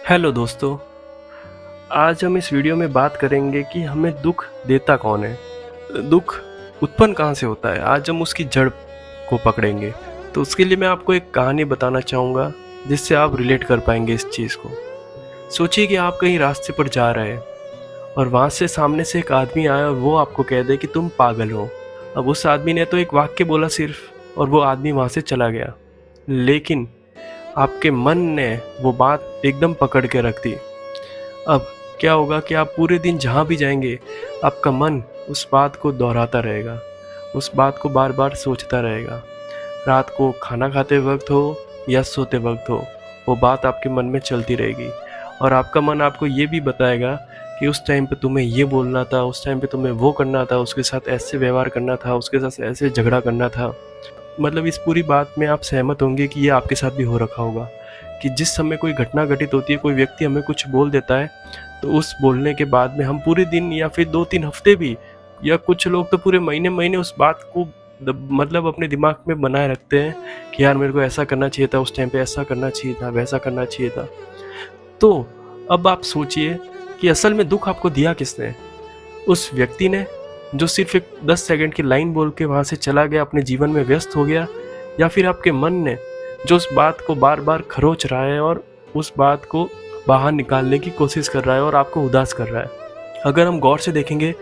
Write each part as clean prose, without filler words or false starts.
Hello दोस्तों। आज हम इस वीडियो में बात करेंगे कि हमें दुख देता कौन है, दुख उत्पन्न कहाँ से होता है। आज हम उसकी जड़ को पकड़ेंगे। तो उसके लिए मैं आपको एक कहानी बताना चाहूँगा जिससे आप रिलेट कर पाएंगे इस चीज़ को। सोचिए कि आप कहीं रास्ते पर जा रहे हैं और वहाँ से सामने से एक आदमी आया और वो आपको कह दे कि तुम पागल हो। अब उस आदमी ने तो एक वाक्य बोला सिर्फ, और वो आदमी वहाँ से चला गया। लेकिन आपके मन ने वो बात एकदम पकड़ के रख दी। अब क्या होगा कि आप पूरे दिन जहाँ भी जाएंगे, आपका मन उस बात को दोहराता रहेगा, उस बात को बार बार सोचता रहेगा। रात को खाना खाते वक्त हो या सोते वक्त हो, वो बात आपके मन में चलती रहेगी। और आपका मन आपको ये भी बताएगा कि उस टाइम पे तुम्हें ये बोलना था, उस टाइम पे तुम्हें वो करना था, उसके साथ ऐसे व्यवहार करना था, उसके साथ ऐसे झगड़ा करना था। मतलब इस पूरी बात में आप सहमत होंगे कि ये आपके साथ भी हो रखा होगा कि जिस समय कोई घटना घटित होती है, कोई व्यक्ति हमें कुछ बोल देता है, तो उस बोलने के बाद में हम पूरे दिन या फिर 2-3 हफ्ते भी, या कुछ लोग तो पूरे महीने महीने उस बात को मतलब अपने दिमाग में बनाए रखते हैं कि यार मेरे को ऐसा करना चाहिए था, उस टाइम पे ऐसा करना चाहिए था, वैसा करना चाहिए था। तो अब आप सोचिए कि असल में दुख आपको दिया किसने? उस व्यक्ति ने जो सिर्फ एक 10 सेकंड की लाइन बोल के वहाँ से चला गया, अपने जीवन में व्यस्त हो गया, या फिर आपके मन ने जो उस बात को बार बार खरोच रहा है और उस बात को बाहर निकालने की कोशिश कर रहा है और आपको उदास कर रहा है। अगर हम गौर से देखेंगे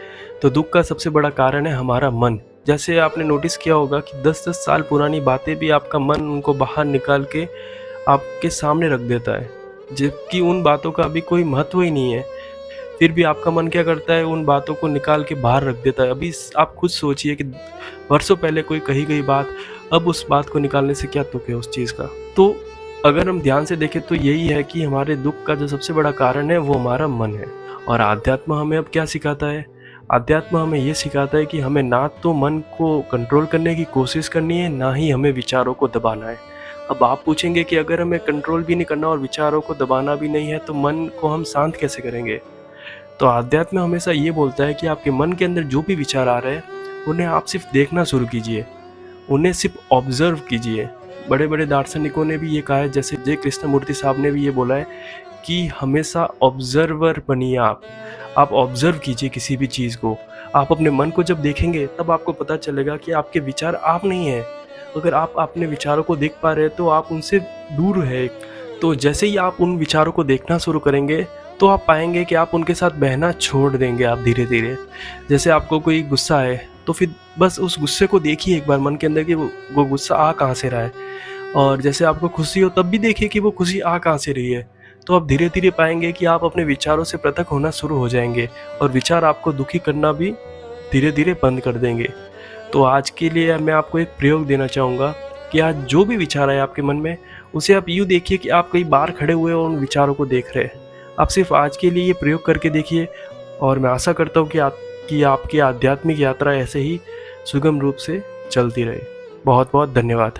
तो दुख का सबसे बड़ा कारण है हमारा मन। जैसे आपने नोटिस किया होगा कि 10-10 साल पुरानी बातें भी आपका मन उनको बाहर निकाल के आपके सामने रख देता है, जबकि उन बातों का अभी कोई महत्व ही नहीं है। फिर भी आपका मन क्या करता है, उन बातों को निकाल के बाहर रख देता है। अभी आप खुद सोचिए कि वर्षों पहले कोई कही गई बात, अब उस बात को निकालने से क्या तुक है उस चीज़ का। तो अगर हम ध्यान से देखें तो यही है कि हमारे दुख का जो सबसे बड़ा कारण है वो हमारा मन है। और आध्यात्म हमें अब क्या सिखाता है? आध्यात्म हमें ये सिखाता है कि हमें ना तो मन को कंट्रोल करने की कोशिश करनी है, ना ही हमें विचारों को दबाना है। अब आप पूछेंगे कि अगर हमें कंट्रोल भी नहीं करना और विचारों को दबाना भी नहीं है, तो मन को हम शांत कैसे करेंगे? तो अध्यात्म हमेशा ये बोलता है कि आपके मन के अंदर जो भी विचार आ रहे हैं, उन्हें आप सिर्फ देखना शुरू कीजिए, उन्हें सिर्फ ऑब्जर्व कीजिए। बड़े बड़े दार्शनिकों ने भी ये कहा है, जैसे जय कृष्णमूर्ति साहब ने भी ये बोला है कि हमेशा ऑब्जर्वर बनिए। आप ऑब्जर्व कीजिए किसी भी चीज़ को। आप अपने मन को जब देखेंगे तब आपको पता चलेगा कि आपके विचार आप नहीं हैं। अगर आप अपने विचारों को देख पा रहे हैं तो आप उनसे दूर है। तो जैसे ही आप उन विचारों को देखना शुरू करेंगे तो आप पाएंगे कि आप उनके साथ बहना छोड़ देंगे। आप धीरे धीरे, जैसे आपको कोई गुस्सा है तो फिर बस उस गुस्से को देखिए एक बार मन के अंदर कि वो गुस्सा आ कहाँ से रहा है। और जैसे आपको खुशी हो तब भी देखिए कि वो खुशी आ कहाँ से रही है। तो आप धीरे धीरे पाएंगे कि आप अपने विचारों से पृथक होना शुरू हो जाएंगे और विचार आपको दुखी करना भी धीरे धीरे बंद कर देंगे। तो आज के लिए मैं आपको एक प्रयोग देना चाहूँगा कि आज जो भी विचार आए आपके मन में, उसे आप यूँ देखिए कि आप कहीं बाहर खड़े हुए और उन विचारों को देख रहे हैं। आप सिर्फ आज के लिए ये प्रयोग करके देखिए, और मैं आशा करता हूँ कि आपकी आध्यात्मिक यात्रा ऐसे ही सुगम रूप से चलती रहे। बहुत बहुत धन्यवाद।